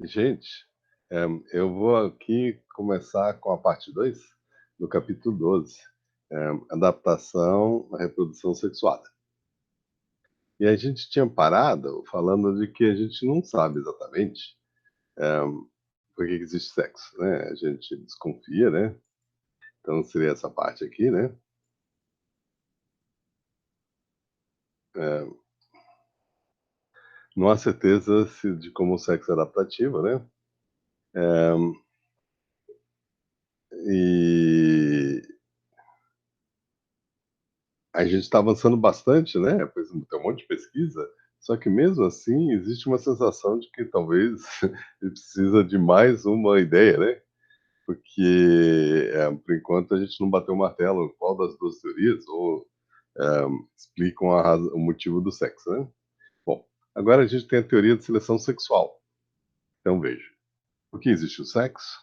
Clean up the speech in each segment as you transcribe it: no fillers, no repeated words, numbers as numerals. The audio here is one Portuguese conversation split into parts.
Gente, eu vou aqui começar com a parte 2 do capítulo 12, adaptação à reprodução sexuada. E a gente tinha parado falando de que a gente não sabe exatamente por que existe sexo, né? A gente desconfia, né? Então seria essa parte aqui, né? Eh, não há certeza de como o sexo é adaptativo, né? Eh, e a gente está avançando bastante, né? Pois tem um monte de pesquisa, só que mesmo assim existe uma sensação de que talvez ele precisa de mais uma ideia, né? Porque por enquanto a gente não bateu o martelo em qual das duas teorias ou explicam o motivo do sexo, né? Bom, agora a gente tem a teoria de seleção sexual. Então veja, por que existe o sexo?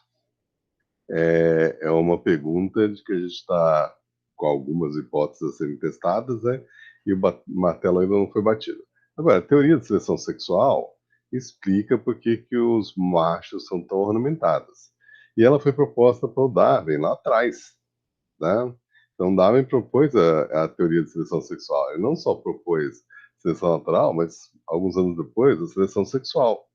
É uma pergunta de que a gente está com algumas hipóteses a serem testadas, né? E o martelo ainda não foi batido. Agora, a teoria de seleção sexual explica por que os machos são tão ornamentados. E ela foi proposta por Darwin lá atrás, né? Então, Darwin propôs a teoria de seleção sexual. Ele não só propôs seleção natural, mas alguns anos depois, a seleção sexual.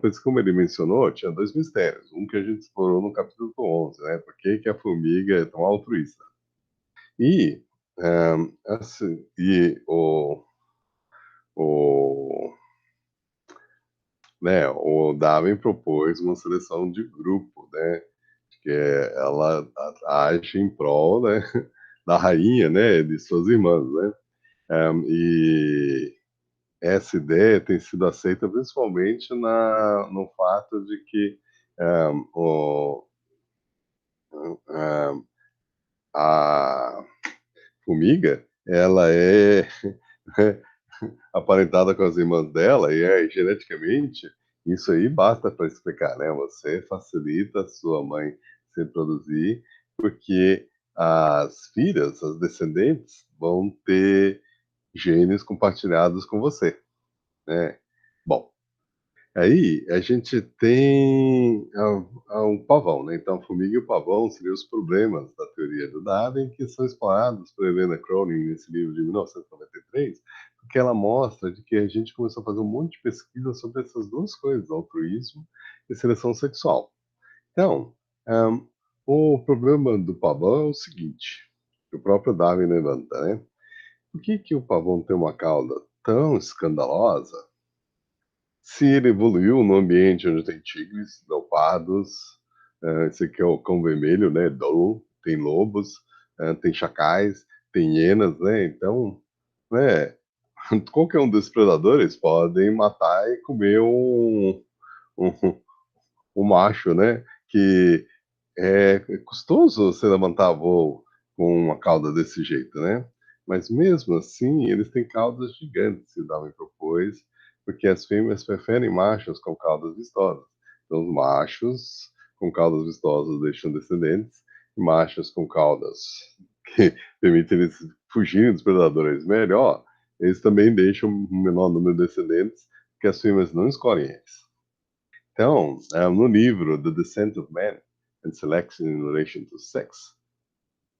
Por isso, como ele mencionou, tinha dois mistérios. Um que a gente explorou no capítulo 11, né? Por que a formiga é tão altruísta? E, assim, o, o Darwin propôs uma seleção de grupo, né? Que ela age em prol, né, da rainha, né, de suas irmãs, né? E essa ideia tem sido aceita principalmente no fato de que o, um, a formiga, ela é aparentada com as irmãs dela e geneticamente isso aí basta para explicar, né? Você facilita a sua mãe se reproduzir porque as filhas, as descendentes, vão ter genes compartilhados com você, né? Bom, aí a gente tem um pavão, né? Então, a formiga e o pavão seriam os problemas da teoria do Darwin, que são explorados por Helena Cronin nesse livro de 1993, porque ela mostra de que a gente começou a fazer um monte de pesquisa sobre essas duas coisas, altruísmo e seleção sexual. Então, um, o problema do pavão é o seguinte, que o próprio Darwin levanta, né? Por que o pavão tem uma cauda tão escandalosa se ele evoluiu no ambiente onde tem tigres, leopardos, esse aqui é o cão vermelho, né? Doe, tem lobos, tem chacais, tem hienas, né? Então, né? Qualquer um desses predadores podem matar e comer um, um macho, né? Que é custoso você levantar voo com uma cauda desse jeito, né? Mas mesmo assim, eles têm caudas gigantes, se Darwin propôs, porque as fêmeas preferem machos com caudas vistosas. Então, os machos com caudas vistosas deixam descendentes, e machos com caudas que permitem eles fugirem dos predadores melhor, eles também deixam um menor número de descendentes, porque as fêmeas não escolhem eles. Então, no livro The Descent of Man and Selection in Relation to Sex,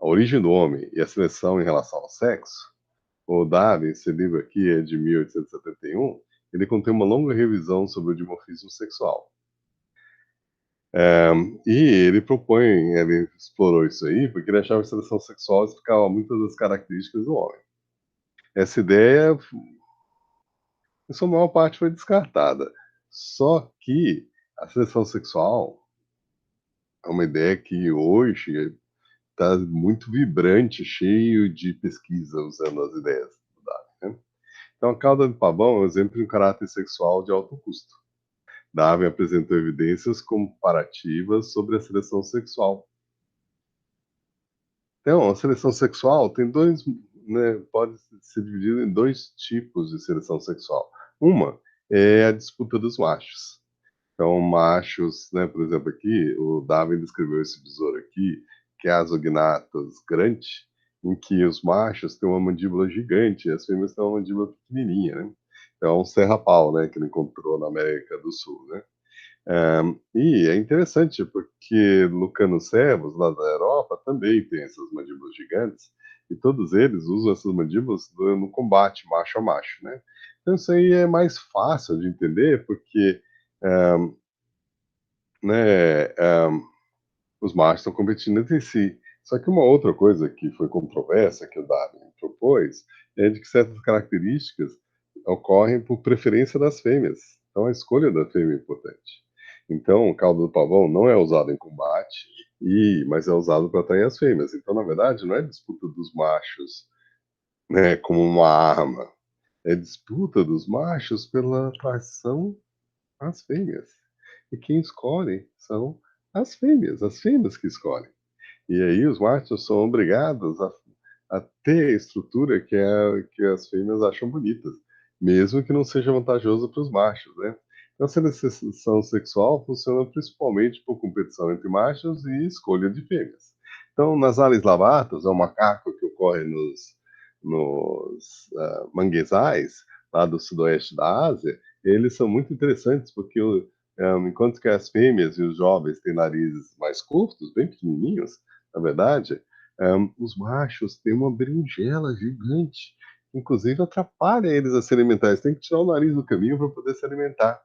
A Origem do Homem e a Seleção em Relação ao Sexo, o Darwin, esse livro aqui é de 1871, ele contém uma longa revisão sobre o dimorfismo sexual. E ele propõe, ele explorou isso aí, porque ele achava que a seleção sexual explicava muitas das características do homem. Essa ideia, em sua maior parte, foi descartada. Só que a seleção sexual é uma ideia que hoje está muito vibrante, cheio de pesquisa usando as ideias do Darwin, né? Então, a cauda do pavão é um exemplo de um caráter sexual de alto custo. Darwin apresentou evidências comparativas sobre a seleção sexual. Então, a seleção sexual tem dois, né, pode ser dividida em dois tipos de seleção sexual. Uma é a disputa dos machos. Então, machos, né, por exemplo, aqui, o Darwin descreveu esse besouro aqui, que é a Azognathus grande, em que os machos têm uma mandíbula gigante e as fêmeas têm uma mandíbula pequenininha, né? Então, é um serra-pau, né, que ele encontrou na América do Sul, né? E é interessante porque Lucanos-servos, lá da Europa, também tem essas mandíbulas gigantes, e todos eles usam essas mandíbulas no combate, macho a macho, né? Então isso aí é mais fácil de entender, porque hã, né, os machos estão competindo entre si. Só que uma outra coisa que foi controversa, que o Darwin propôs, é de que certas características ocorrem por preferência das fêmeas. Então a escolha da fêmea é importante. Então o caldo do pavão não é usado em combate, mas é usado para atrair as fêmeas. Então, na verdade, não é disputa dos machos, né, como uma arma. É disputa dos machos pela atração às fêmeas. E quem escolhe são as fêmeas que escolhem. E aí os machos são obrigados a ter a estrutura que as fêmeas acham bonitas, mesmo que não seja vantajoso para os machos, né? Então, a seleção sexual funciona principalmente por competição entre machos e escolha de fêmeas. Então, nas áreas lavatas, é um macaco que ocorre nos manguezais, lá do sudoeste da Ásia, eles são muito interessantes porque enquanto que as fêmeas e os jovens têm narizes mais curtos, bem pequenininhos, na verdade, os machos têm uma berinjela gigante, inclusive atrapalha eles a se alimentar. Eles têm que tirar o nariz do caminho para poder se alimentar.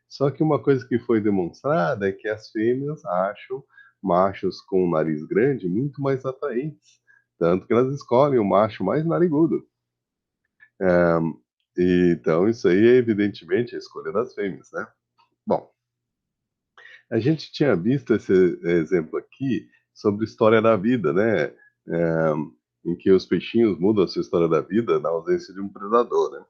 Só que uma coisa que foi demonstrada é que as fêmeas acham machos com um nariz grande muito mais atraentes, tanto que elas escolhem o macho mais narigudo. Ahm, então, isso aí é evidentemente a escolha das fêmeas, né? Bom, a gente tinha visto esse exemplo aqui sobre história da vida, né? Em que os peixinhos mudam a sua história da vida na ausência de um predador, né?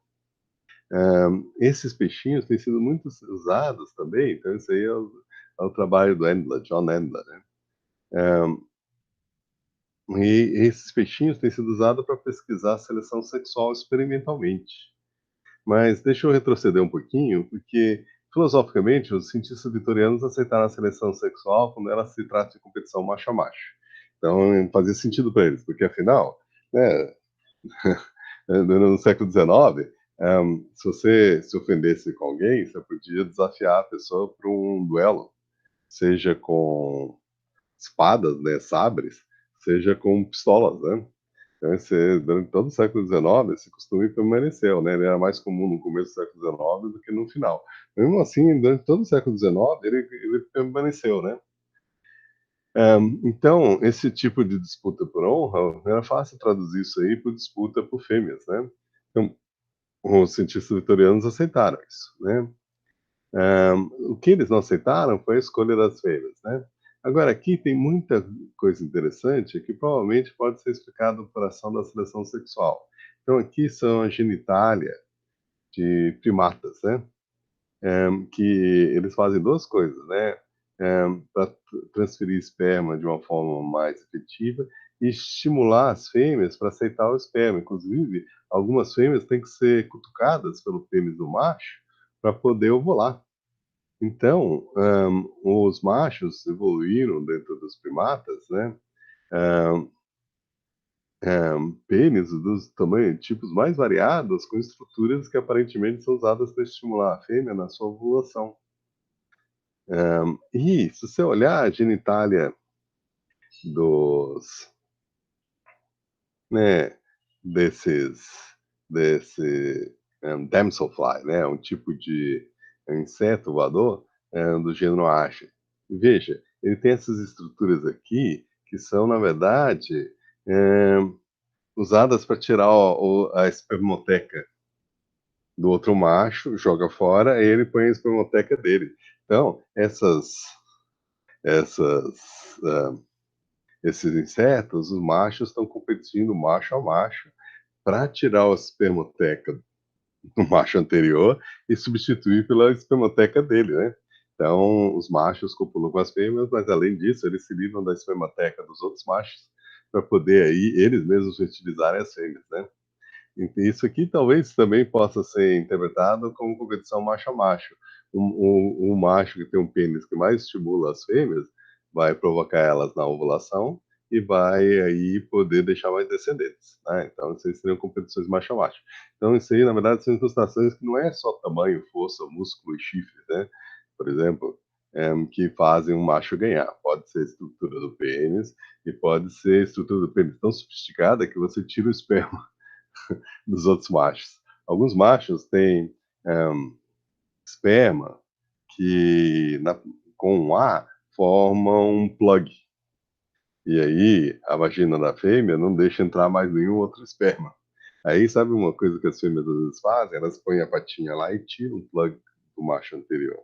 Esses peixinhos têm sido muito usados também, então isso aí é o trabalho do Endler, John Endler, né? E esses peixinhos têm sido usados para pesquisar a seleção sexual experimentalmente. Mas deixa eu retroceder um pouquinho, porque filosoficamente os cientistas vitorianos aceitaram a seleção sexual quando ela se trata de competição macho a macho. Então fazia sentido para eles, porque afinal, né, no século XIX, se você se ofendesse com alguém, você podia desafiar a pessoa para um duelo, seja com espadas, né, sabres, seja com pistolas, né? Então, durante todo o século XIX, esse costume permaneceu, né? Ele era mais comum no começo do século XIX do que no final. Mesmo assim, durante todo o século XIX, ele permaneceu, né? Então, esse tipo de disputa por honra, era fácil traduzir isso aí por disputa por fêmeas, né? Então, os cientistas vitorianos aceitaram isso, né? O que eles não aceitaram foi a escolha das fêmeas, né? Agora, aqui tem muita coisa interessante que provavelmente pode ser explicado por ação da seleção sexual. Então, aqui são a genitália de primatas, né? Que eles fazem duas coisas, né? Para transferir esperma de uma forma mais efetiva e estimular as fêmeas para aceitar o esperma. Inclusive, algumas fêmeas têm que ser cutucadas pelo pênis do macho para poder ovular. Então, os machos evoluíram dentro dos primatas, né? hum, Pênis dos tamanhos, tipos mais variados, com estruturas que aparentemente são usadas para estimular a fêmea na sua ovulação. E se você olhar a genitália dos, né, desses, desse damselfly, né, um tipo de inseto voador do gênero Acha. Veja, ele tem essas estruturas aqui que são, na verdade, usadas para tirar a espermoteca do outro macho, joga fora, e ele põe a espermoteca dele. Então, essas, ah, esses insetos, os machos estão competindo macho a macho para tirar a espermoteca do macho anterior e substituir pela espermoteca dele, né? Então, os machos copulam com as fêmeas, mas além disso, eles se livram da espermoteca dos outros machos para poder aí eles mesmos fertilizarem as fêmeas, né? Isso aqui talvez também possa ser interpretado como competição macho a macho. O macho que tem um pênis que mais estimula as fêmeas vai provocar elas na ovulação e vai aí poder deixar mais descendentes, né? Então, isso aí seriam competições macho a macho. Então, isso aí, na verdade, são ilustrações que não é só tamanho, força, músculo e chifre, né? Por exemplo. que fazem um macho ganhar. Pode ser a estrutura do pênis e pode ser a estrutura do pênis tão sofisticada que você tira o esperma dos outros machos. Alguns machos têm esperma que com um A formam um plug. E aí a vagina da fêmea não deixa entrar mais nenhum outro esperma. Aí sabe uma coisa que as fêmeas às vezes fazem? Elas põem a patinha lá e tiram o plug do macho anterior,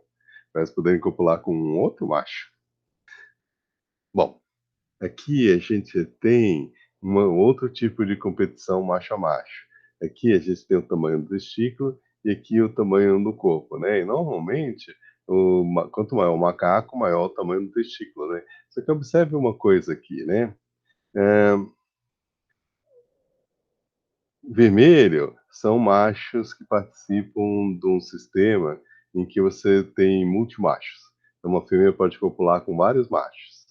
para elas poderem copular com um outro macho. Bom, aqui a gente tem um outro tipo de competição macho a macho. Aqui a gente tem o tamanho do testículo e aqui o tamanho do corpo, né? E normalmente, quanto maior o macaco, maior o tamanho do testículo, né? Só que observe uma coisa aqui, né? É, vermelho são machos que participam de um sistema em que você tem multimachos. Então, uma fêmea pode copular com vários machos.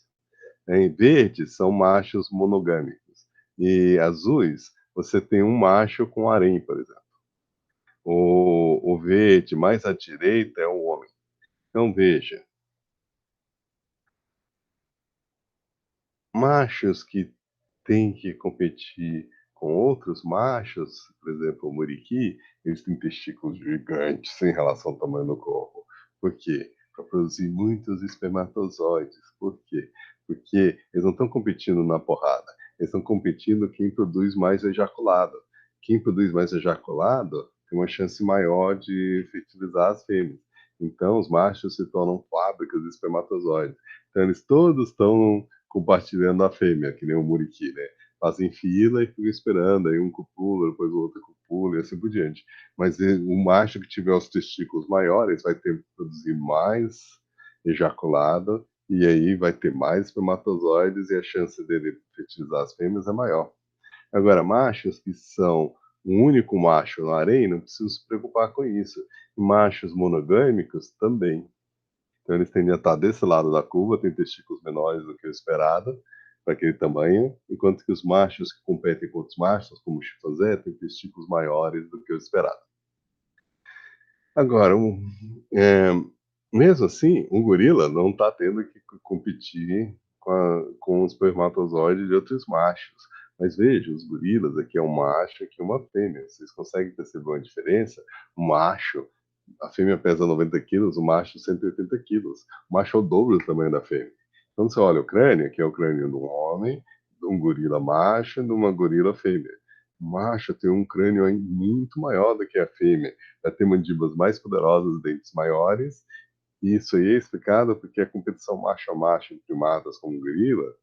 Em verde são machos monogâmicos. E azuis, você tem um macho com harém, por exemplo. O verde mais à direita é o homem. Então veja, machos que têm que competir com outros machos, por exemplo, o muriqui, eles têm testículos gigantes em relação ao tamanho do corpo. Por quê? Para produzir muitos espermatozoides. Por quê? Porque eles não estão competindo na porrada, eles estão competindo quem produz mais ejaculado. Quem produz mais ejaculado tem uma chance maior de fertilizar as fêmeas. Então, os machos se tornam fábricas de espermatozoides. Então, eles todos estão compartilhando a fêmea, que nem o muriqui, né? Fazem fila e ficam esperando, aí um copula, depois o outro copula e assim por diante. Mas o macho que tiver os testículos maiores vai ter que produzir mais ejaculado e aí vai ter mais espermatozoides e a chance dele fertilizar as fêmeas é maior. Agora, machos que são um único macho no harém não precisam se preocupar com isso. E machos monogâmicos também. Então eles tendem a estar desse lado da curva, têm testículos menores do que o esperado, para aquele tamanho, enquanto que os machos que competem com outros machos, como o chimpanzé, têm testículos maiores do que o esperado. Agora, é, mesmo assim, um gorila não está tendo que competir com os espermatozoides de outros machos. Mas veja, os gorilas, aqui é um macho, aqui é uma fêmea. Vocês conseguem perceber uma diferença? O macho, a fêmea pesa 90 quilos, o macho 180 quilos. O macho é o dobro do tamanho da fêmea. Então você olha o crânio, que é o crânio de um homem, de um gorila macho e de uma gorila fêmea. O macho tem um crânio muito maior do que a fêmea, vai ter mandíbulas mais poderosas, dentes maiores. E isso aí é explicado porque a competição macho a macho em primatas como o gorila,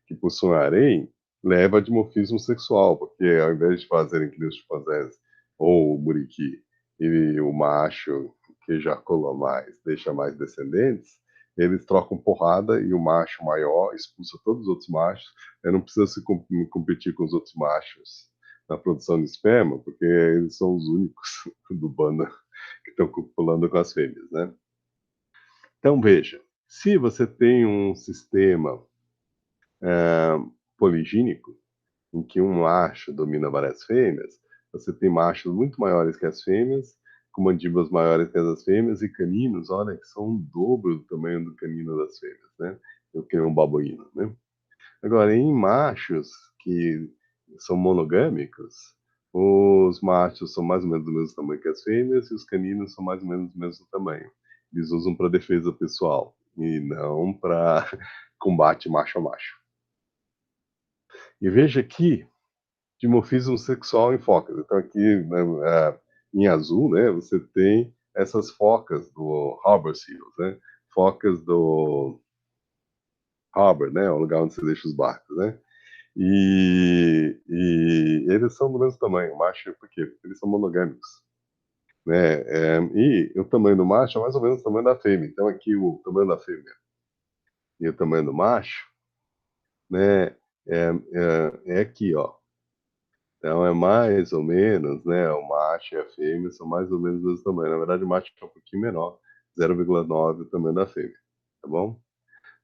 que possuem harém, leva a dimorfismo sexual, porque ao invés de fazerem que nem os chimpanzés ou o muriqui, e o macho que ejacula mais deixa mais descendentes, eles trocam porrada e o macho maior expulsa todos os outros machos, não precisa se competir com os outros machos na produção de esperma, porque eles são os únicos do bando que estão copulando com as fêmeas, né? Então veja, se você tem um sistema poligínico, em que um macho domina várias fêmeas, você tem machos muito maiores que as fêmeas, com mandíbulas maiores que as das fêmeas, e caninos, olha, que são um dobro do tamanho do canino das fêmeas, né? Do que um babuíno, né? Agora, em machos que são monogâmicos, os machos são mais ou menos do mesmo tamanho que as fêmeas e os caninos são mais ou menos do mesmo tamanho. Eles usam para defesa pessoal e não para combate macho a macho. E veja aqui dimorfismo sexual em focas. Então aqui, né, em azul, né, você tem essas focas do Harbor Seals, né? Focas do harbor, né, o lugar onde você deixa os barcos, né? E eles são do mesmo tamanho, macho, por quê? Porque eles são monogâmicos, né? E o tamanho do macho é mais ou menos o tamanho da fêmea. Então aqui o tamanho da fêmea e o tamanho do macho, né, é aqui, ó. Então é mais ou menos, né? O macho e a fêmea são mais ou menos do mesmo tamanho. Na verdade, o macho é um pouquinho menor, 0,9 o tamanho da fêmea, tá bom?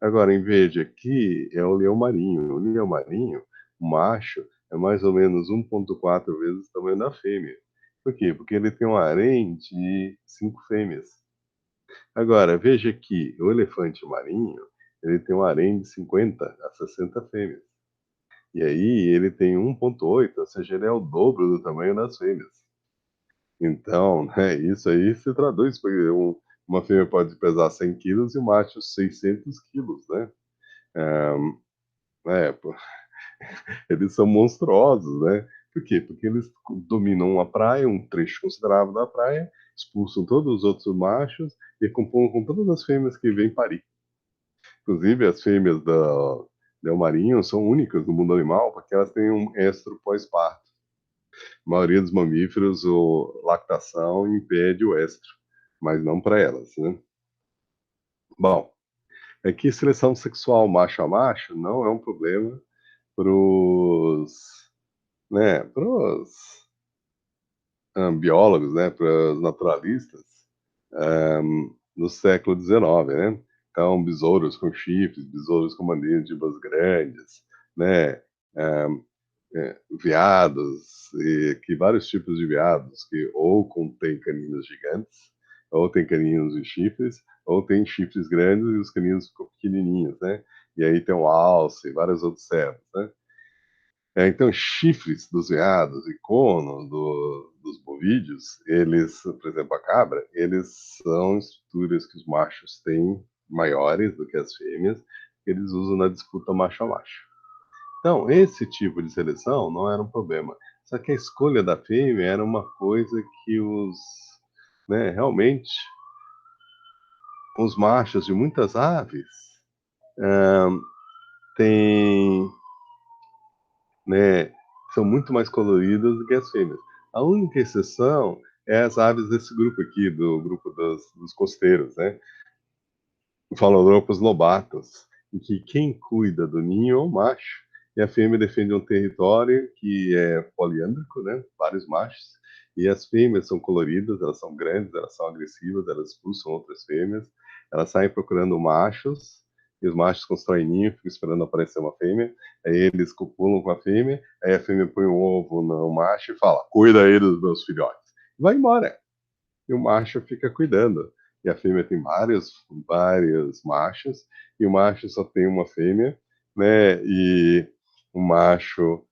Agora, em verde aqui é o leão marinho. O leão marinho, o macho, é mais ou menos 1,4 vezes o tamanho da fêmea. Por quê? Porque ele tem um harém de 5 fêmeas. Agora, veja que o elefante marinho, ele tem um harém de 50 a 60 fêmeas. E aí ele tem 1,8, ou seja, ele é o dobro do tamanho das fêmeas. Então, né, isso aí se traduz, porque uma fêmea pode pesar 100 quilos e o macho 600 quilos, né? Pô, eles são monstruosos, né? Por quê? Porque eles dominam a praia, um trecho considerável da praia, expulsam todos os outros machos e compõem com todas as fêmeas que vêm parir. Inclusive, as fêmeas da Del Marinho são únicas no mundo animal porque elas têm um estro pós-parto. A maioria dos mamíferos, a lactação impede o estro, mas não para elas, né? Bom, é que seleção sexual macho a macho não é um problema pros, né, pros biólogos, né, pros naturalistas, no século XIX, né? Então, besouros com chifres, besouros com mandíbulas grandes, né? Veados, e que vários tipos de veados, que ou contém caninos gigantes, ou tem caninos e chifres, ou tem chifres grandes e os caninos ficam pequenininhos, né? E aí tem o alce e vários outros servos, né? Então, chifres dos veados e cornos dos bovídeos, eles, por exemplo, a cabra, eles são estruturas que os machos têm maiores do que as fêmeas, que eles usam na disputa macho a macho. Então, esse tipo de seleção não era um problema. Só que a escolha da fêmea era uma coisa que realmente, os machos de muitas aves têm, né, são muito mais coloridas do que as fêmeas. A única exceção é as aves desse grupo aqui, do grupo dos costeiros, né? Phalaropus lobatus, em que quem cuida do ninho é o macho, e a fêmea defende um território que é poliândrico, né? Vários machos, e as fêmeas são coloridas, elas são grandes, elas são agressivas, elas expulsam outras fêmeas, elas saem procurando machos, e os machos constroem ninho, ficam esperando aparecer uma fêmea, aí eles copulam com a fêmea, aí a fêmea põe um ovo no macho e fala, cuida aí dos meus filhotes. Vai embora e o macho fica cuidando. E a fêmea tem vários machos, e o macho só tem uma fêmea, né? E o macho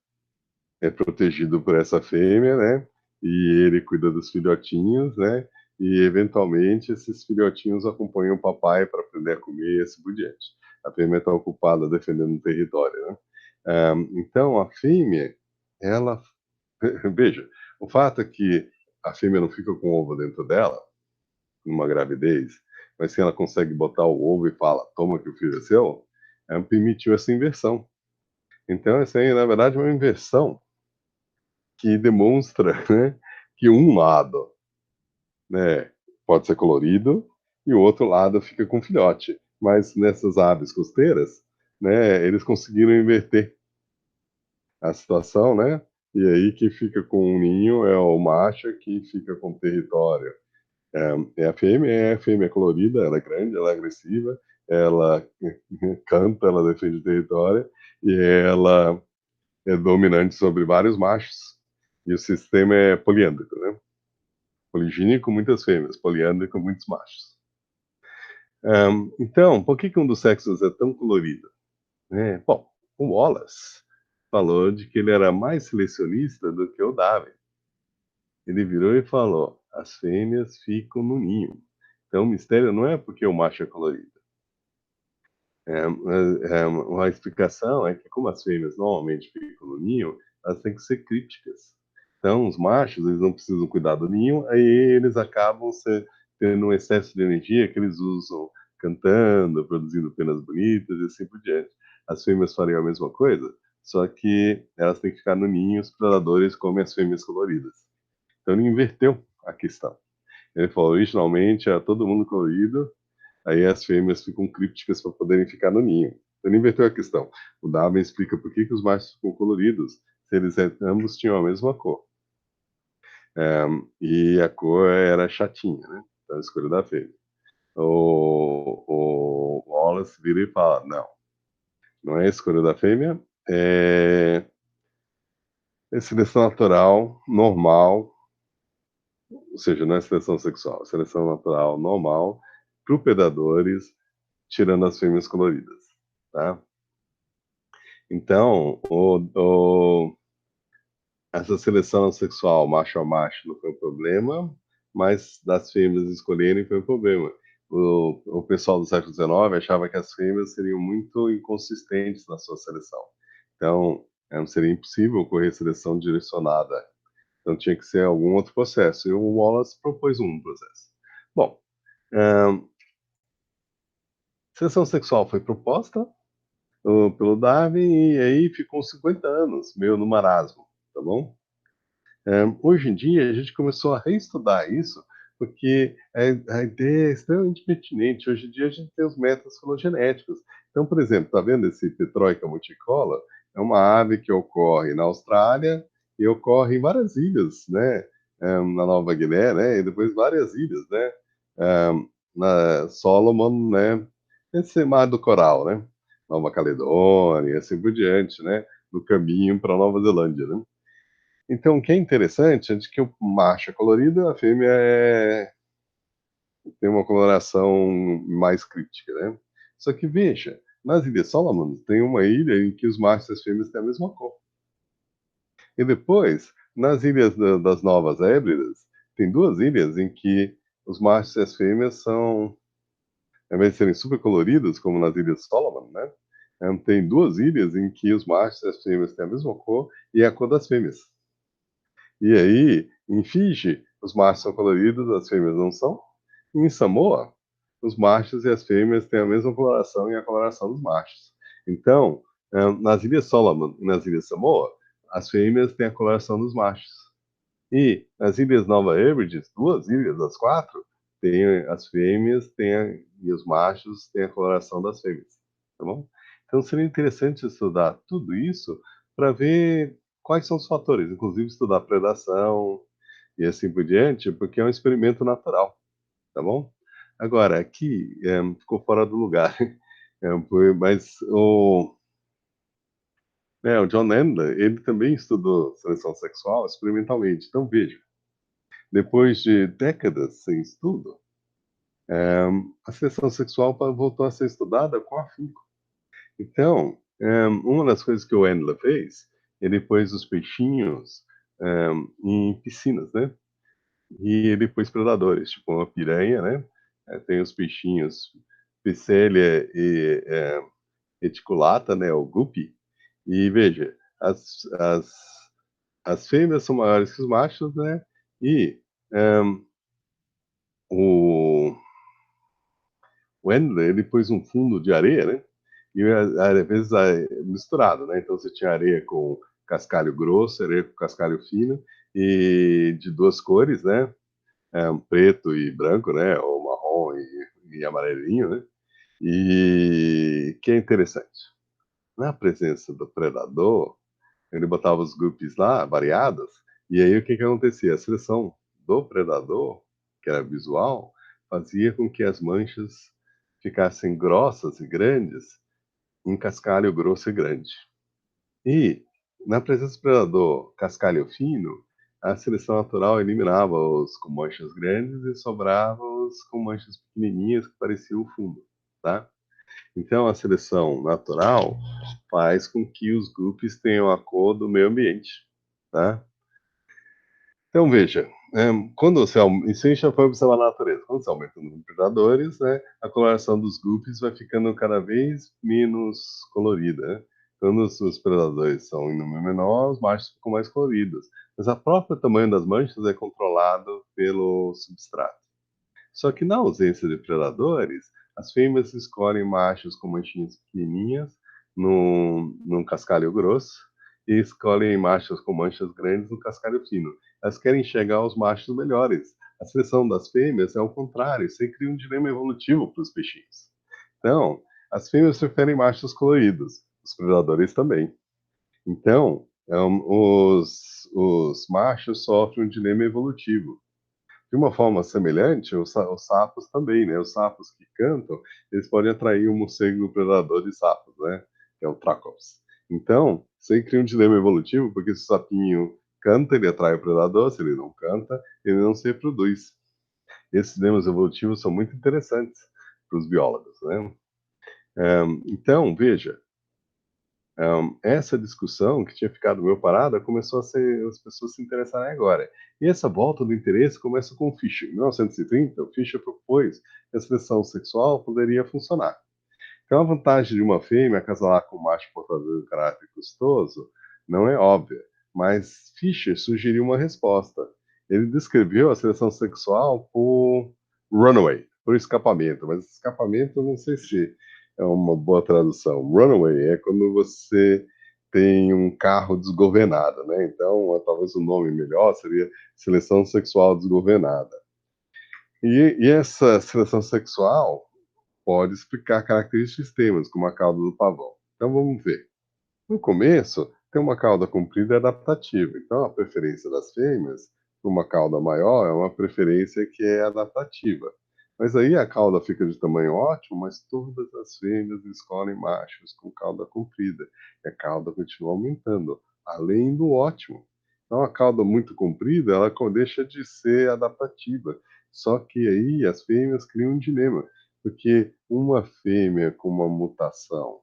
é protegido por essa fêmea, né? E ele cuida dos filhotinhos, né? E eventualmente esses filhotinhos acompanham o papai para aprender a comer e assim por diante. A fêmea está ocupada defendendo o território, né? Então a fêmea, ela, veja, o fato é que a fêmea não fica com o ovo dentro dela, numa gravidez, mas se ela consegue botar o ovo e fala, toma que o filho é seu, permitiu essa inversão. Então, essa aí, na verdade, é uma inversão que demonstra, né, que um lado, né, pode ser colorido e o outro lado fica com filhote. Mas nessas aves costeiras, né, eles conseguiram inverter a situação, né? E aí quem fica com o ninho é o macho que fica com o território. A fêmea é colorida, ela é grande, ela é agressiva, ela canta, ela defende o território e ela é dominante sobre vários machos. E o sistema é poliândrico, né? Poligínico com muitas fêmeas, poliândrico com muitos machos. Então, por que um dos sexos é tão colorido? Bom, o Wallace falou de que ele era mais selecionista do que o Darwin. Ele virou e falou: as fêmeas ficam no ninho. Então, o mistério não é porque o macho é colorido. Uma explicação é que, como as fêmeas normalmente ficam no ninho, elas têm que ser crípticas. Então, os machos, eles não precisam cuidar do ninho, aí eles acabam tendo um excesso de energia que eles usam cantando, produzindo penas bonitas e assim por diante. As fêmeas fariam a mesma coisa, só que elas têm que ficar no ninho, os predadores comem as fêmeas coloridas. Então, ele inverteu a questão. Ele falou, originalmente era todo mundo colorido, aí as fêmeas ficam crípticas para poderem ficar no ninho. Então, ele inverteu a questão. O Darwin explica por que os machos ficam coloridos, se eles ambos tinham a mesma cor. E a cor era chatinha, né? Então, a escolha da fêmea. O Wallace vira e fala, não é a escolha da fêmea, é seleção natural, normal, ou seja, não é seleção sexual, é seleção natural normal, para predadores, tirando as fêmeas coloridas, tá? Então, essa seleção sexual macho a macho não foi um problema, mas das fêmeas escolherem foi um problema. O pessoal do século XIX achava que as fêmeas seriam muito inconsistentes na sua seleção. Então, seria impossível ocorrer seleção direcionada. Então, tinha que ser algum outro processo. E o Wallace propôs um processo. Bom, a seleção sexual foi proposta pelo Darwin e aí ficou 50 anos, meio no marasmo, tá bom? Hoje em dia, a gente começou a reestudar isso, porque a ideia é extremamente pertinente. Hoje em dia, a gente tem os métodos filogenéticos. Então, por exemplo, está vendo esse Tetroica multicolor? É uma ave que ocorre na Austrália e ocorre em várias ilhas, né? Na Nova Guiné, né? E depois várias ilhas, né? Na Solomon, né? Esse mar do coral, né? Nova Caledônia, e assim por diante, né? No caminho para Nova Zelândia, né? Então, o que é interessante é de que o macho é colorido, a fêmea tem uma coloração mais crítica, né? Só que veja, nas Ilhas Solomon tem uma ilha em que os machos e as fêmeas têm a mesma cor. E depois, nas Ilhas das Novas Hébridas, tem duas ilhas em que os machos e as fêmeas são, ao invés de serem super coloridos, como nas Ilhas Solomon, né? Tem duas ilhas em que os machos e as fêmeas têm a mesma cor e é a cor das fêmeas. E aí, em Fiji, os machos são coloridos, as fêmeas não são. E em Samoa, os machos e as fêmeas têm a mesma coloração e a coloração dos machos. Então, nas Ilhas Solomon e nas Ilhas Samoa, as fêmeas têm a coloração dos machos. E nas Ilhas Nova Hebrides, duas ilhas das quatro, tem as fêmeas e os machos têm a coloração das fêmeas. Tá bom? Então seria interessante estudar tudo isso para ver quais são os fatores, inclusive estudar predação e assim por diante, porque é um experimento natural, tá bom? Agora, aqui ficou fora do lugar, mas o John Endler, ele também estudou seleção sexual experimentalmente. Então, veja, depois de décadas sem estudo, a seleção sexual voltou a ser estudada com afinco. Então, uma das coisas que o Endler fez, ele pôs os peixinhos em piscinas, né? E ele pôs predadores, tipo uma piranha, né? Tem os peixinhos Picelia e reticulata, né? O guppy. E veja, as fêmeas são maiores que os machos, né? E um, o Wendler, ele pôs um fundo de areia, né? E às vezes misturado, né? Então você tinha areia com cascalho grosso, areia com cascalho fino, e de duas cores, né? Preto e branco, né? Ou marrom e amarelinho, né? E que é interessante. Na presença do predador, ele botava os guppies lá, variados, e aí o que que acontecia? A seleção do predador, que era visual, fazia com que as manchas ficassem grossas e grandes, em cascalho grosso e grande. E, na presença do predador cascalho fino, a seleção natural eliminava os com manchas grandes e sobrava os com manchas pequenininhas que pareciam o fundo, tá? Então, a seleção natural faz com que os grupos tenham a cor do meio ambiente, tá? Então, veja, quando você isso aí já foi observar na natureza. Quando você aumenta o número de predadores, né, a coloração dos grupos vai ficando cada vez menos colorida, né? Quando os predadores são em número menor, os machos ficam mais coloridos. Mas o próprio tamanho das manchas é controlado pelo substrato. Só que na ausência de predadores, as fêmeas escolhem machos com manchinhas pequenininhas num cascalho grosso e escolhem machos com manchas grandes no cascalho fino. Elas querem chegar aos machos melhores. A seleção das fêmeas é o contrário, isso aí cria um dilema evolutivo para os peixinhos. Então, as fêmeas preferem machos coloridos, os predadores também. Então, os machos sofrem um dilema evolutivo. De uma forma semelhante, os sapos também, né? Os sapos que cantam, eles podem atrair um morcego predador de sapos, né? Que é o Trachops. Então, isso aí cria um dilema evolutivo, porque se o sapinho canta, ele atrai o predador, se ele não canta, ele não se reproduz. Esses dilemas evolutivos são muito interessantes, para os biólogos, né? Então, veja, essa discussão que tinha ficado meio parada começou a ser, as pessoas se interessarem agora. E essa volta do interesse começa com o Fischer. Em 1930, o Fischer propôs que a seleção sexual poderia funcionar. Então, a vantagem de uma fêmea acasalar com um macho portador de um caráter custoso não é óbvia, mas Fischer sugeriu uma resposta. Ele descreveu a seleção sexual por runaway, por escapamento, mas escapamento eu não sei se é uma boa tradução. Runaway é quando você tem um carro desgovernado, né? Então, talvez o nome melhor seria seleção sexual desgovernada. E essa seleção sexual pode explicar características extremas, como a cauda do pavão. Então vamos ver. No começo, ter uma cauda comprida é adaptativa. Então a preferência das fêmeas por uma cauda maior é uma preferência que é adaptativa. Mas aí a cauda fica de tamanho ótimo, mas todas as fêmeas escolhem machos com cauda comprida. E a cauda continua aumentando, além do ótimo. Então a cauda muito comprida, ela deixa de ser adaptativa. Só que aí as fêmeas criam um dilema, porque uma fêmea com uma mutação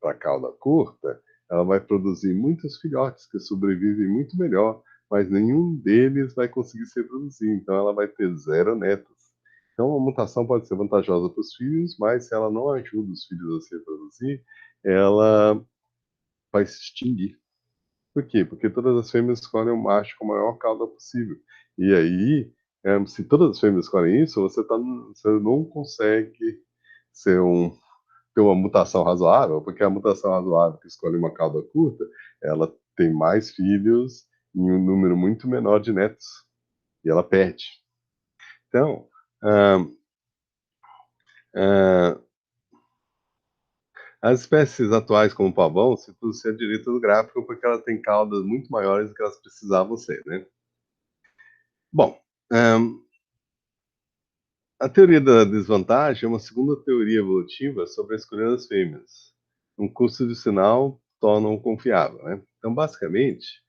para cauda curta, ela vai produzir muitos filhotes que sobrevivem muito melhor, mas nenhum deles vai conseguir se reproduzir, então ela vai ter zero netos. Então a mutação pode ser vantajosa para os filhos, mas se ela não ajuda os filhos a se reproduzir, ela vai se extinguir. Por quê? Porque todas as fêmeas escolhem o macho com a maior cauda possível. E aí, se todas as fêmeas escolhem isso, você não consegue ser ter uma mutação razoável, porque a mutação razoável que escolhe uma cauda curta, ela tem mais filhos em um número muito menor de netos, e ela perde. Então, ah, ah, as espécies atuais, como o pavão, se à direita do gráfico porque ela tem caudas muito maiores do que elas precisavam ser, né? Bom, ah, a teoria da desvantagem é uma segunda teoria evolutiva sobre a escolha das fêmeas. Um custo de sinal torna-o confiável, né? Então, basicamente,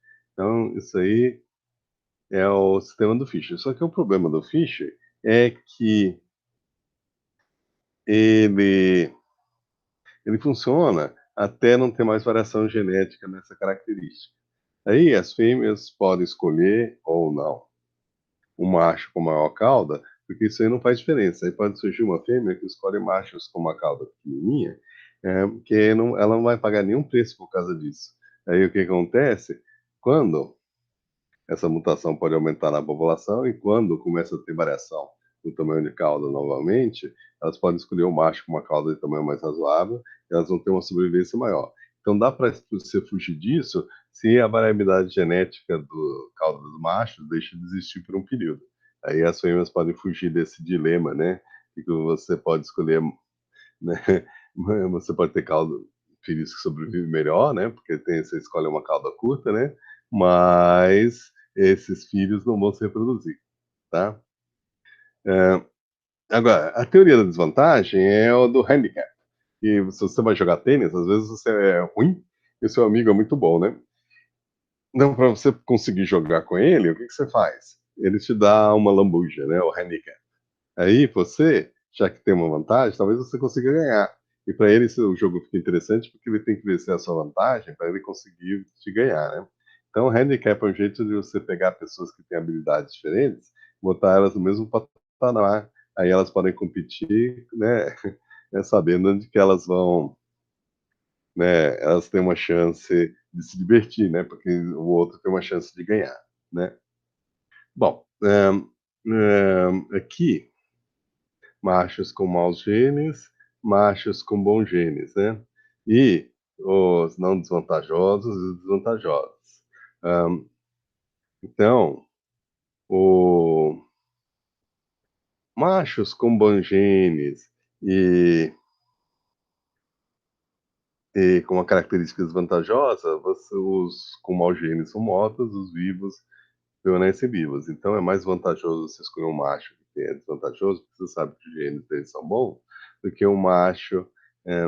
isso aí é o sistema do Fischer. Só que o problema do Fischer é que ele, ele funciona até não ter mais variação genética nessa característica. Aí as fêmeas podem escolher ou não um macho com maior cauda, porque isso aí não faz diferença. Aí pode surgir uma fêmea que escolhe machos com uma cauda pequenininha, que não, ela não vai pagar nenhum preço por causa disso. Aí o que acontece? Quando essa mutação pode aumentar na população e quando começa a ter variação no tamanho de cauda novamente, elas podem escolher um macho com uma cauda de tamanho mais razoável e elas vão ter uma sobrevivência maior. Então dá para você fugir disso se a variabilidade genética do cauda dos machos deixa de existir por um período. Aí as fêmeas podem fugir desse dilema, né? Que você pode escolher, né? Você pode ter cauda, filhos que sobrevivem melhor, né? Porque você escolhe uma cauda curta, né? Mas esses filhos não vão se reproduzir, tá? É, agora, a teoria da desvantagem é o do handicap. E se você vai jogar tênis, às vezes você é ruim e o seu amigo é muito bom, né? Então, para você conseguir jogar com ele, o que que você faz? Ele te dá uma lambuja, né? O handicap. Aí você, já que tem uma vantagem, talvez você consiga ganhar. E para ele o jogo fica interessante porque ele tem que vencer a sua vantagem para ele conseguir te ganhar, né? Então, o handicap é um jeito de você pegar pessoas que têm habilidades diferentes, botar elas no mesmo patamar, aí elas podem competir, né? Sabendo de que elas vão, né? Elas têm uma chance de se divertir, né? Porque o outro tem uma chance de ganhar, né? Bom, aqui machos com maus genes, machos com bons genes, né? E os não desvantajosos e os desvantajosos. Ahm, então, o machos com bons genes e, e com uma característica desvantajosa, os com maus genes são mortos, os vivos permanecem vivos. Então é mais vantajoso você escolher um macho que é desvantajoso, porque você sabe que os genes deles são bons, do que um macho é,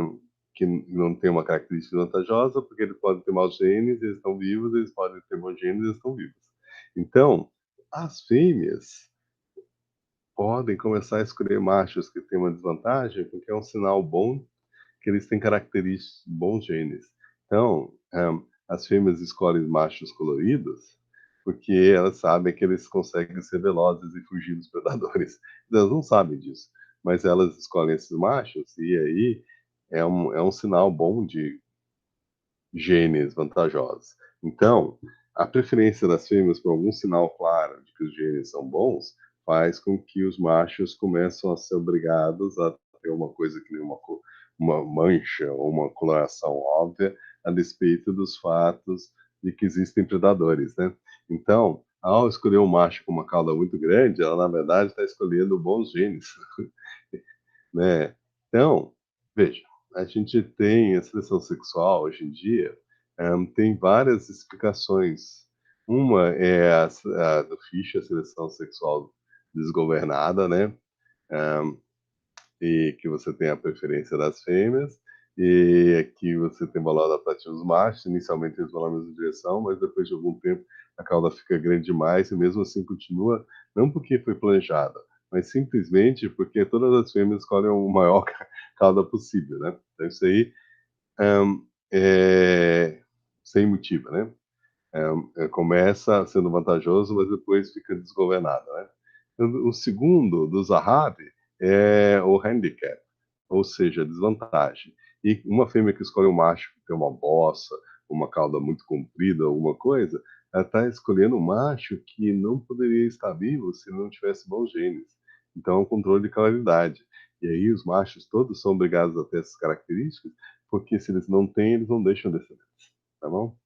que não tem uma característica vantajosa, porque ele pode ter maus genes, eles estão vivos, eles podem ter bons genes, eles estão vivos. Então, as fêmeas podem começar a escolher machos que têm uma desvantagem, porque é um sinal bom que eles têm características bons genes. Então, as fêmeas escolhem machos coloridos porque elas sabem que eles conseguem ser velozes e fugir dos predadores. Elas não sabem disso, mas elas escolhem esses machos e aí é um sinal bom de genes vantajosos. Então, a preferência das fêmeas por algum sinal claro de que os genes são bons faz com que os machos começam a ser obrigados a ter uma coisa que nem uma mancha ou uma coloração óbvia a despeito dos fatos de que existem predadores, né? Então, ao escolher um macho com uma cauda muito grande, ela na verdade está escolhendo bons genes, né? Então, veja, a gente tem a seleção sexual hoje em dia, tem várias explicações. Uma é a do Fischer, a seleção sexual desgovernada, né? Hã, e que você tem a preferência das fêmeas, e aqui você tem valor adaptativo dos machos. Inicialmente eles vão na mesma direção, mas depois de algum tempo a cauda fica grande demais e mesmo assim continua, não porque foi planejada, mas simplesmente porque todas as fêmeas escolhem o maior cauda possível, né? Então isso aí hum, é sem motivo, né? Começa sendo vantajoso, mas depois fica desgovernado, né? O segundo, do Zahavi, é o handicap, ou seja, desvantagem. E uma fêmea que escolhe um macho que tem uma bossa, uma cauda muito comprida, alguma coisa, ela está escolhendo um macho que não poderia estar vivo se não tivesse bons genes. Então, é um controle de claridade. E aí, os machos todos são obrigados a ter essas características, porque se eles não têm, eles não deixam descendentes, tá bom?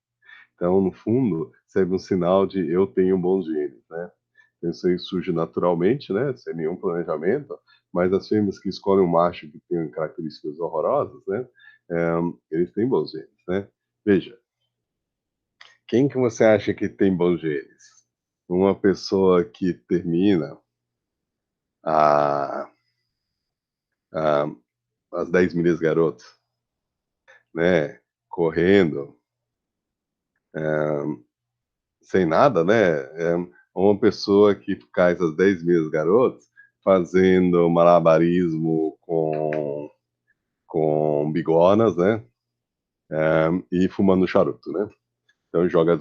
Então, no fundo, serve um sinal de eu tenho bons genes, né? Isso aí surge naturalmente, né? Sem nenhum planejamento, mas as fêmeas que escolhem um macho que tem características horrorosas, né? Eles têm bons genes, né? Veja, quem que você acha que tem bons genes? Uma pessoa que termina a, a, as 10 milhas garoto, né? Correndo, sem nada, né? Uma pessoa que faz as 10 milhas garotos fazendo malabarismo com bigonas, né? E fumando charuto, né? Então joga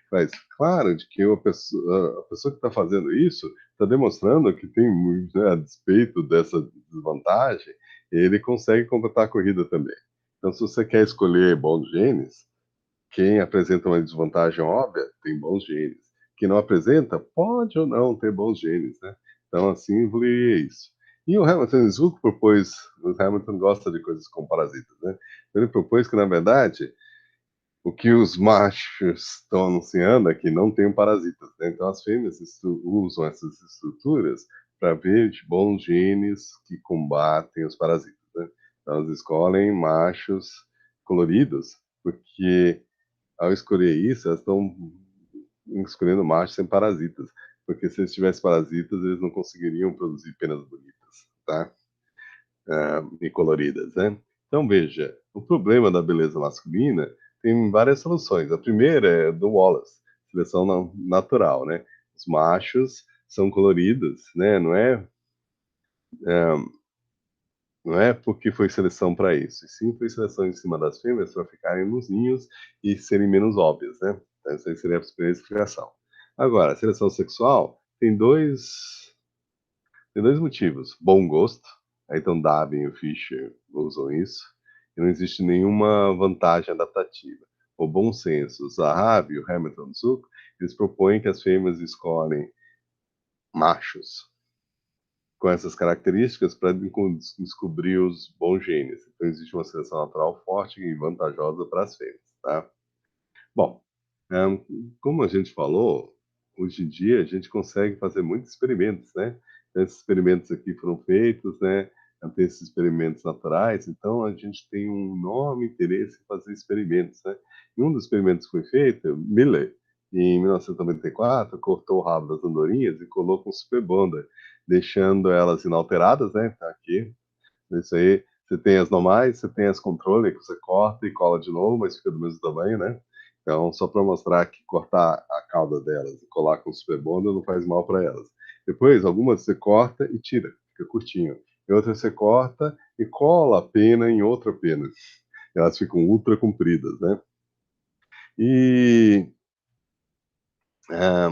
faz claro de que a pessoa que está fazendo isso está demonstrando que tem, né, a despeito dessa desvantagem, ele consegue completar a corrida também. Então, se você quer escolher bons genes, quem apresenta uma desvantagem óbvia tem bons genes. Quem não apresenta pode ou não ter bons genes, né? Então, assim, evoluiria isso. E o Hamilton Zwick propôs, o Hamilton gosta de coisas com parasitas, né? Ele propôs que, na verdade, o que os machos estão anunciando é que não tem parasitas, né? Então, as fêmeas usam essas estruturas para ver de bons genes que combatem os parasitas, né? Então, elas escolhem machos coloridos, porque ao escolher isso, elas estão escolhendo machos sem parasitas, porque se eles tivessem parasitas, eles não conseguiriam produzir penas bonitas, tá? E coloridas, né? Então, veja, o problema da beleza masculina tem várias soluções. A primeira é do Wallace, seleção natural, né? Os machos são coloridos, né? Não é porque foi seleção para isso, e sim foi seleção em cima das fêmeas para ficarem nos ninhos e serem menos óbvias, né? Então, essa aí seria a primeira explicação. Agora, a seleção sexual tem dois motivos. Bom gosto, então Darwin e o Fischer usam isso, e não existe nenhuma vantagem adaptativa. O bom senso, o Zahavi e o Hamilton Zuck, eles propõem que as fêmeas escolhem machos com essas características para descobrir os bons genes. Então, existe uma seleção natural forte e vantajosa para as fêmeas, tá? Bom, como a gente falou, hoje em dia a gente consegue fazer muitos experimentos, né? Esses experimentos aqui foram feitos, né? Tem esses experimentos naturais, então a gente tem um enorme interesse em fazer experimentos, né? E um dos experimentos que foi feito, Miller, em 1994, cortou o rabo das andorinhas e colocou um super bonder, deixando elas inalteradas, né? Tá aqui, isso aí. Você tem as normais, você tem as controle, que você corta e cola de novo, mas fica do mesmo tamanho, né? Então, só para mostrar que cortar a cauda delas e colar com super bonder não faz mal para elas. Depois, algumas você corta e tira, fica curtinho. E outras você corta e cola a pena em outra pena. Elas ficam ultra compridas, né? E ah,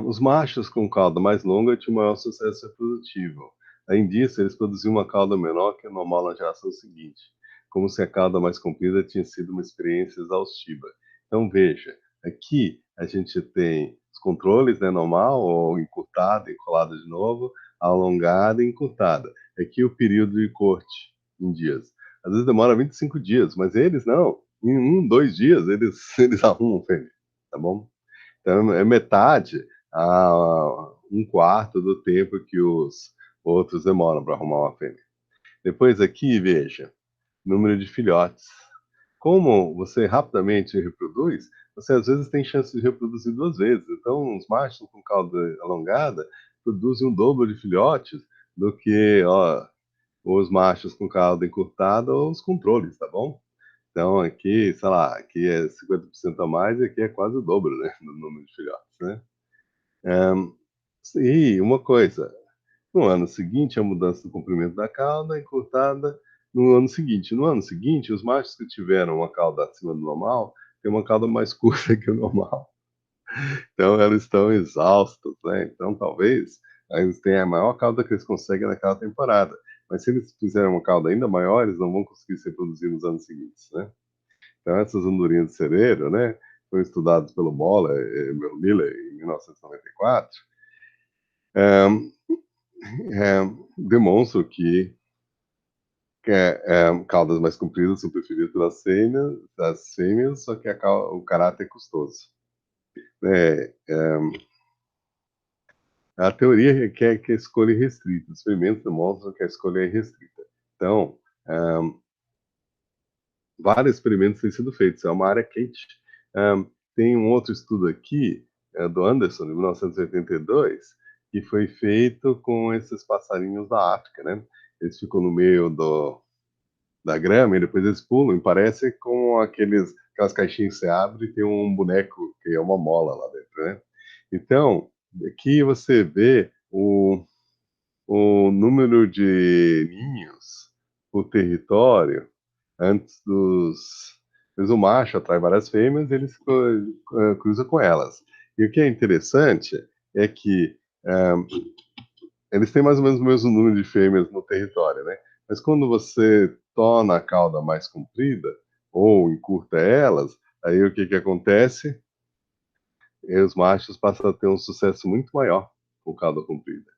os machos com cauda mais longa tinham maior sucesso reprodutivo. Além disso, eles produziam uma cauda menor que a normal na geração seguinte, como se a cauda mais comprida tinha sido uma experiência exaustiva. Então, veja, aqui a gente tem os controles, né, normal, ou encurtada e colada de novo, alongada e encurtada. Aqui o período de corte em dias. Às vezes demora 25 dias, mas eles não. Em 2 dias eles arrumam fêmea, tá bom? Então, é metade a um quarto do tempo que os outros demoram para arrumar uma fêmea. Depois aqui, veja, número de filhotes. Como você rapidamente reproduz, você às vezes tem chance de reproduzir 2 vezes. Então, os machos com cauda alongada produzem um dobro de filhotes do que os machos com cauda encurtada ou os controles, tá bom? Então, aqui, sei lá, aqui é 50% a mais e aqui é quase o dobro, né, do número de filhotes, né? Hã, e uma coisa, no ano seguinte, a mudança do comprimento da cauda é encurtada no ano seguinte. No ano seguinte, os machos que tiveram uma cauda acima do normal têm uma cauda mais curta que o normal. Então, elas estão exaustos, né? Então, talvez eles tenham a maior cauda que eles conseguem naquela temporada. Mas se eles fizerem uma cauda ainda maior, eles não vão conseguir se reproduzir nos anos seguintes, né? Então, essas andorinhas de celeiro, né, foram estudadas pelo Miller em 1994, é, demonstram que caudas mais compridas são preferidas das fêmeas, só que o caráter é custoso. A teoria quer que a escolha é restrita, os experimentos demonstram que a escolha é restrita. Então, é, vários experimentos têm sido feitos, é uma área quente. Tem um outro estudo aqui, do Anderson, de 1982, que foi feito com esses passarinhos da África, né? Eles ficam no meio da grama e depois eles pulam, e parece com aquelas caixinhas que você abre e tem um boneco que é uma mola lá dentro, né? Então, aqui você vê o número de ninhos, o território, antes dos. Mas o macho atrai várias fêmeas e eles cruzam com elas. E o que é interessante é que eles têm mais ou menos o mesmo número de fêmeas no território, né? Mas quando você torna a cauda mais comprida ou encurta elas, aí o que que acontece? E os machos passam a ter um sucesso muito maior com cauda comprida.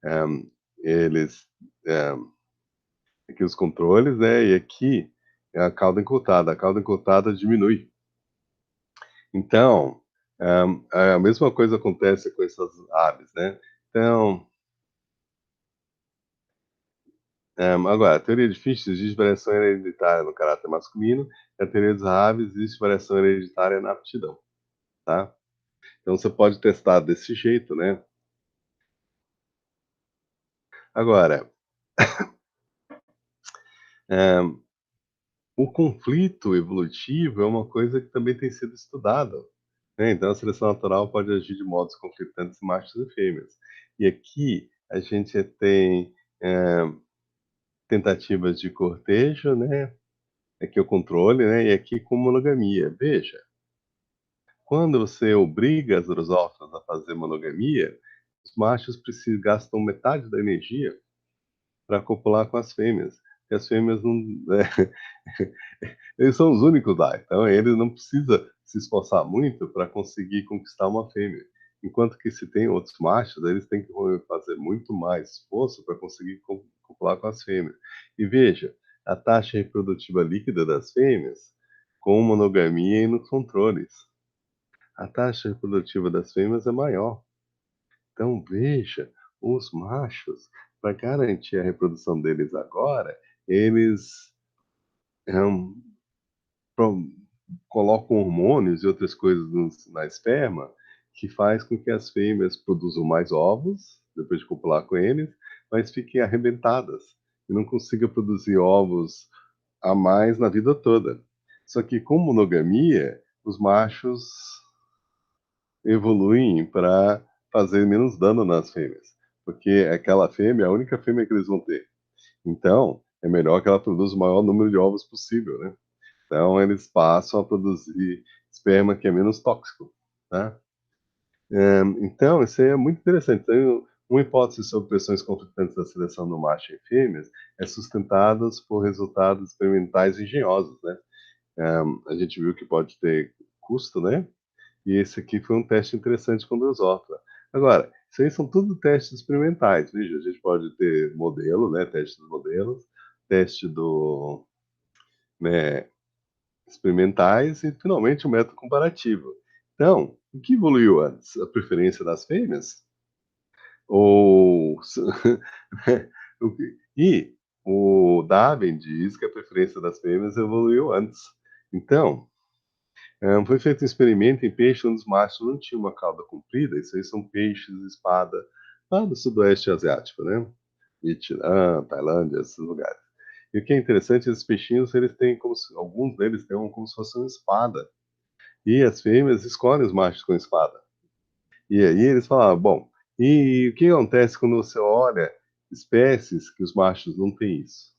Um, eles aqui os controles, né? E aqui é a cauda encurtada. A cauda encurtada diminui. Então, a mesma coisa acontece com essas aves, né? Então, agora, a teoria de Fichte existe variação hereditária no caráter masculino, e a teoria das aves existe variação hereditária na aptidão, tá? Então, você pode testar desse jeito, né? Agora, é, o conflito evolutivo é uma coisa que também tem sido estudada, né? Então, a seleção natural pode agir de modos conflitantes em machos e fêmeas. E aqui a gente tem é, tentativas de cortejo, né? Aqui é o controle, né? E aqui com monogamia. Veja, quando você obriga as drosófilas a fazer monogamia, os machos gastam metade da energia para copular com as fêmeas. E as fêmeas não. Eles são os únicos lá, então eles não precisam se esforçar muito para conseguir conquistar uma fêmea. Enquanto que se tem outros machos, eles têm que fazer muito mais esforço para conseguir copular com as fêmeas. E veja, a taxa reprodutiva líquida das fêmeas com monogamia e nos controles. A taxa reprodutiva das fêmeas é maior. Então veja, os machos, para garantir a reprodução deles agora, eles hum, colocam hormônios e outras coisas na esperma que faz com que as fêmeas produzam mais ovos depois de copular com eles, mas fiquem arrebentadas e não consigam produzir ovos a mais na vida toda. Só que com monogamia, os machos evoluem para fazer menos dano nas fêmeas, porque aquela fêmea é a única fêmea que eles vão ter. Então, é melhor que ela produza o maior número de ovos possível, né? Então, eles passam a produzir esperma que é menos tóxico, tá? Então, isso aí é muito interessante. Então, uma hipótese sobre pressões conflitantes da seleção do macho em fêmeas é sustentada por resultados experimentais engenhosos, né? A gente viu que pode ter custo, né? E esse aqui foi um teste interessante com Drosophila. Agora, isso aí são tudo testes experimentais, veja, a gente pode ter modelo, né, teste dos modelos, teste do, né, experimentais e, finalmente, o método comparativo. Então, o que evoluiu antes? A preferência das fêmeas? Ou... e o Darwin diz que a preferência das fêmeas evoluiu antes. Então, foi feito um experimento em peixe onde os machos não tinham uma cauda comprida. Isso aí são peixes espada lá do sudoeste asiático, né? Vietnã, Tailândia, esses lugares. E o que é interessante, esses peixinhos, eles têm alguns deles têm como se fosse uma espada. E as fêmeas escolhem os machos com espada. E aí eles falavam, bom, e o que acontece quando você olha espécies que os machos não têm isso?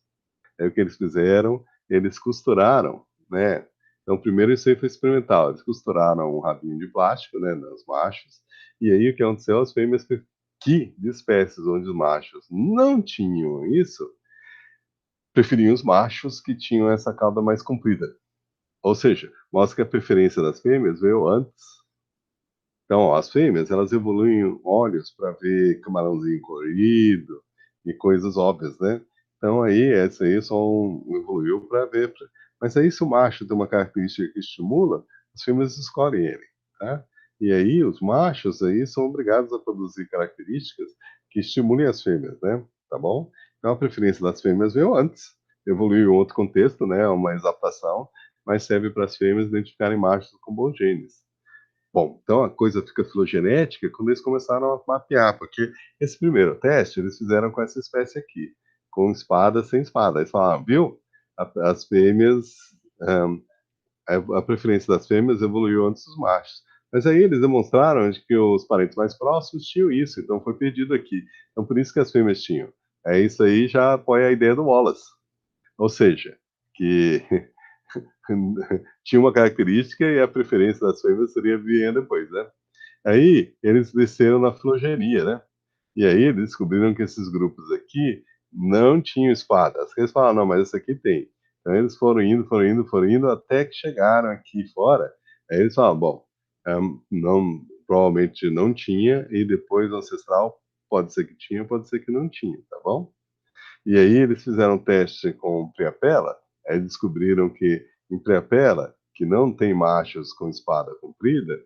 Aí o que eles fizeram? Eles costuraram, né? Então, primeiro isso aí foi experimental. Eles costuraram um rabinho de plástico, né, nos machos. E aí o que aconteceu? As fêmeas que, de espécies onde os machos não tinham isso, preferiam os machos que tinham essa cauda mais comprida. Ou seja, mostra que a preferência das fêmeas veio antes. Então, ó, as fêmeas, elas evoluem olhos para ver camarãozinho colorido e coisas óbvias, né? Então, aí, essa aí só evoluiu para ver. Mas aí, se o macho tem uma característica que estimula, as fêmeas escolhem ele, tá? E aí, os machos aí são obrigados a produzir características que estimulem as fêmeas, né? Tá bom? Então, a preferência das fêmeas veio antes. Evoluiu em outro contexto, né? Uma exaptação, mas serve para as fêmeas identificarem machos com bons genes. Bom, então a coisa fica filogenética quando eles começaram a mapear, porque esse primeiro teste eles fizeram com essa espécie aqui, com espada sem espada. Eles falaram, viu? As fêmeas, um, a preferência das fêmeas evoluiu antes dos machos. Mas aí eles demonstraram de que os parentes mais próximos tinham isso, então foi perdido aqui. Então por isso que as fêmeas tinham. É isso aí já apoia a ideia do Wallace. Ou seja, que tinha uma característica e a preferência das fêmeas seria vir depois, né? Aí eles desceram na filogenia, né? E aí eles descobriram que esses grupos aqui não tinham espadas. Eles falaram, não, mas esse aqui tem. Então eles foram indo, foram indo, foram indo, até que chegaram aqui fora. Aí eles falaram, bom, não, provavelmente não tinha, e depois o ancestral pode ser que tinha, pode ser que não tinha, tá bom? E aí eles fizeram um teste com Priapela, aí descobriram que em Priapela, que não tem machos com espada comprida,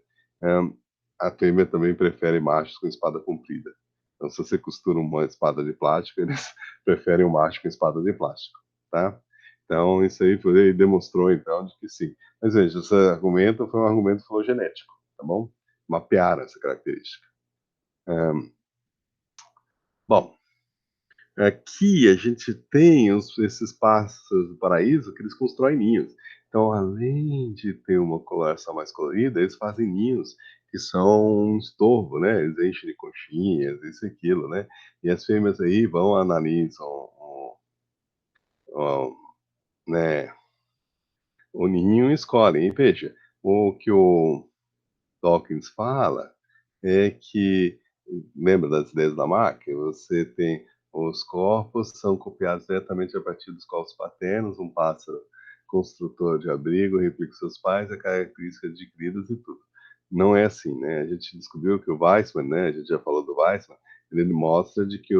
hum, a fêmea também prefere machos com espada comprida. Então, se você costura uma espada de plástico, eles preferem o macho com espada de plástico, tá? Então, isso aí foi, demonstrou, então, de que sim. Mas veja, esse argumento foi um argumento filogenético, tá bom? Mapearam essa característica. Hum, bom, aqui a gente tem esses pássaros do paraíso que eles constroem ninhos. Então, além de ter uma coloração mais colorida, eles fazem ninhos que são um estorvo, né? Eles enchem de conchinhas, isso e aquilo, né? E as fêmeas aí vão, analisam o, né, o ninho e escolhem. E veja, o que o Dawkins fala é que, lembra das ideias da máquina? Você tem os corpos, são copiados diretamente a partir dos corpos paternos, um pássaro construtor de abrigo, replica seus pais, a características adquiridas e tudo. Não é assim, né? A gente descobriu que o Weissman, né? A gente já falou do Weissman, ele mostra de que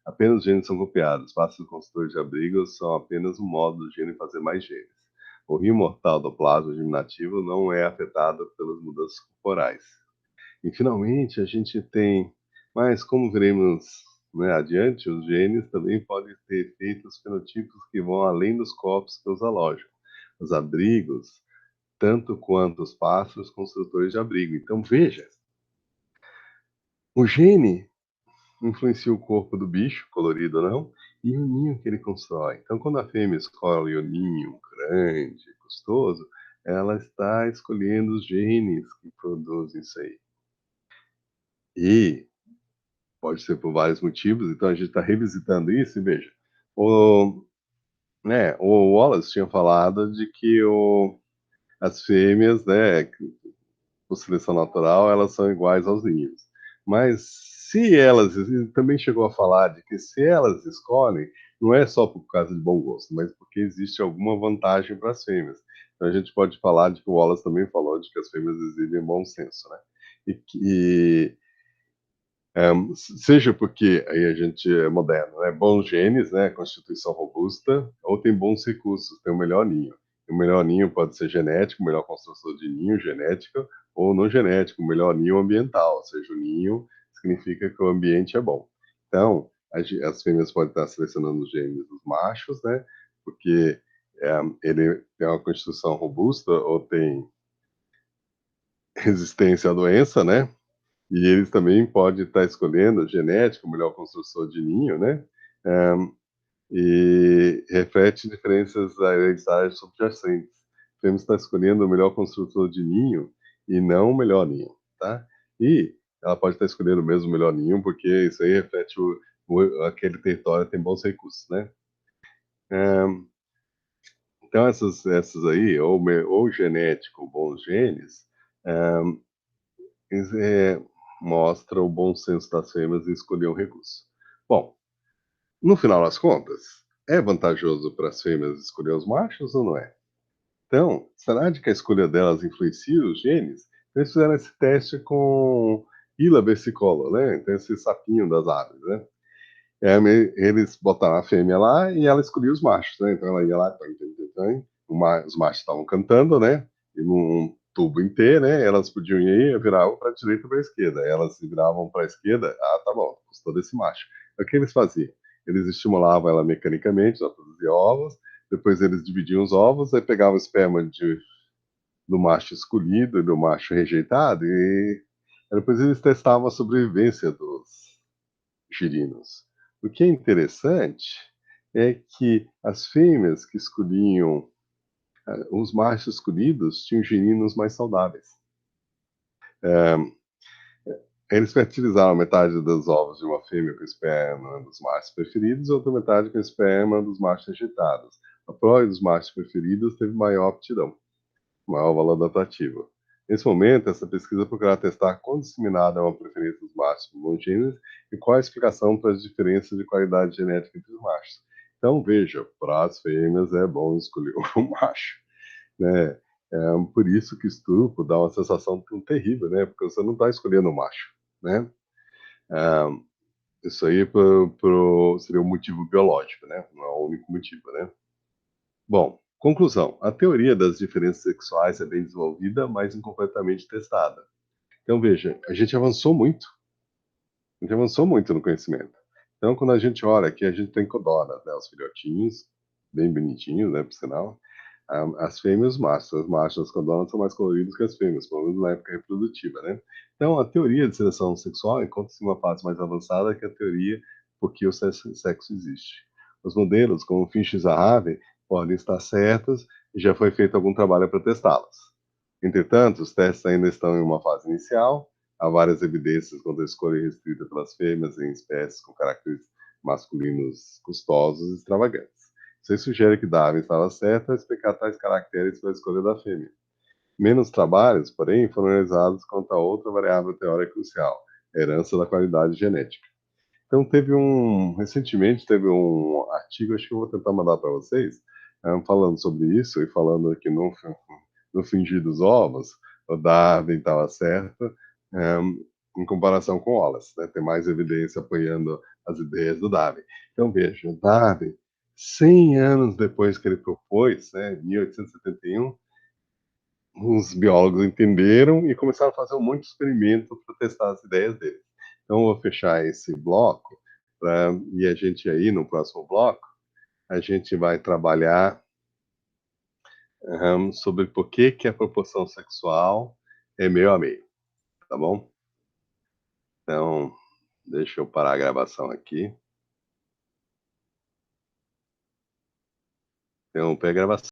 apenas os genes são copiados, pássaros construtores de abrigos são apenas um modo do gene fazer mais genes. O rio mortal do plasma germinativo não é afetado pelas mudanças corporais. E finalmente a gente tem, mas como veremos, né, adiante, os genes também podem ter efeitos fenotipos que vão além dos corpos fisiológicos, os abrigos, tanto quanto os pássaros construtores de abrigo. Então veja, o gene influencia o corpo do bicho, colorido ou não, e o ninho que ele constrói. Então quando a fêmea escolhe o ninho grande, custoso, ela está escolhendo os genes que produzem isso aí. E pode ser por vários motivos, então a gente está revisitando isso e veja, o, o Wallace tinha falado de que as fêmeas, né, por seleção natural, elas são iguais aos ninhos. Mas se elas, ele também chegou a falar de que se elas escolhem, não é só por causa de bom gosto, mas porque existe alguma vantagem para as fêmeas. Então a gente pode falar de que o Wallace também falou de que as fêmeas exibem bom senso, né? E seja porque aí a gente é moderno, né? Bons genes, né? Constituição robusta, ou tem bons recursos, tem o melhor ninho. O melhor ninho pode ser genético, o melhor construtor de ninho genético, ou não genético, o melhor ninho ambiental, ou seja, o ninho significa que o ambiente é bom. Então, as fêmeas podem estar selecionando os genes dos machos, né? Porque ele tem uma constituição robusta ou tem resistência à doença, né? E eles também podem estar escolhendo genética, o melhor construtor de ninho, né? Um, e reflete diferenças hereditárias subjacentes. Temos que estar escolhendo o melhor construtor de ninho e não o melhor ninho, tá? E ela pode estar escolhendo mesmo o melhor ninho, porque isso aí reflete aquele território tem bons recursos, né? Um, então essas aí, ou genético, ou bons genes, um, mostra o bom senso das fêmeas em escolher um recurso. Bom, no final das contas, é vantajoso para as fêmeas escolher os machos ou não é? Então, será de que a escolha delas influencia os genes? Eles fizeram esse teste com Ila versicolor, né? Então, esse sapinho das aves, né? Eles botaram a fêmea lá e ela escolhia os machos, né? Então ela ia lá, os machos estavam cantando, né? E num tubo inteiro, né? Elas podiam ir, viravam para a direita ou para a esquerda. Elas se viravam para a esquerda, ah, tá bom, gostou desse macho. O que eles faziam? Eles estimulavam ela mecanicamente, ela produzia ovos, depois eles dividiam os ovos, aí pegavam o esperma do macho escolhido e do macho rejeitado, e depois eles testavam a sobrevivência dos girinos. O que é interessante é que as fêmeas que escolhiam, os machos escolhidos tinham girinos mais saudáveis. Eles fertilizaram metade dos ovos de uma fêmea com esperma dos machos preferidos e outra metade com esperma dos machos rejeitados. A prole dos machos preferidos teve maior aptidão, maior valor adaptativo. Nesse momento, essa pesquisa procurará testar quão disseminada é uma preferência dos machos por bons genes e qual a explicação para as diferenças de qualidade genética entre os machos. Então, veja, para as fêmeas é bom escolher o macho, né? É por isso que estupro dá uma sensação tão terrível, né? Porque você não está escolhendo o macho, né? É, isso aí seria um motivo biológico, né? Não é o único motivo, né? Bom, conclusão. A teoria das diferenças sexuais é bem desenvolvida, mas incompletamente testada. Então, veja, a gente avançou muito no conhecimento. Então, quando a gente olha aqui, a gente tem codoras, né? Os filhotinhos, bem bonitinhos, né? Por sinal. As fêmeas e os machos. As machos das codoras são mais coloridos que as fêmeas, pelo menos na época reprodutiva, né? Então, a teoria de seleção sexual encontra-se em uma fase mais avançada que a teoria porque o sexo existe. Os modelos, como Finch e Zahavi, podem estar certos e já foi feito algum trabalho para testá-los. Entretanto, os testes ainda estão em uma fase inicial. Há várias evidências quanto à escolha restrita pelas fêmeas em espécies com caracteres masculinos custosos e extravagantes. Isso sugere que Darwin estava certo ao explicar tais caracteres para a escolha da fêmea. Menos trabalhos, porém, foram realizados quanto a outra variável teórica crucial, a herança da qualidade genética. Então, recentemente teve um artigo, acho que eu vou tentar mandar para vocês, falando sobre isso e falando que no fingir dos ovos, o Darwin estava certo, em comparação com Wallace, né? Tem mais evidência apoiando as ideias do Darwin. Então, veja, o Darwin, 100 anos depois que ele propôs, né, em 1871, os biólogos entenderam e começaram a fazer um monte de experimentos para testar as ideias deles. Então, eu vou fechar esse bloco e a gente aí, no próximo bloco, a gente vai trabalhar sobre por que a proporção sexual é meio a meio, tá bom? Então, deixa eu parar a gravação aqui. Interromper a gravação.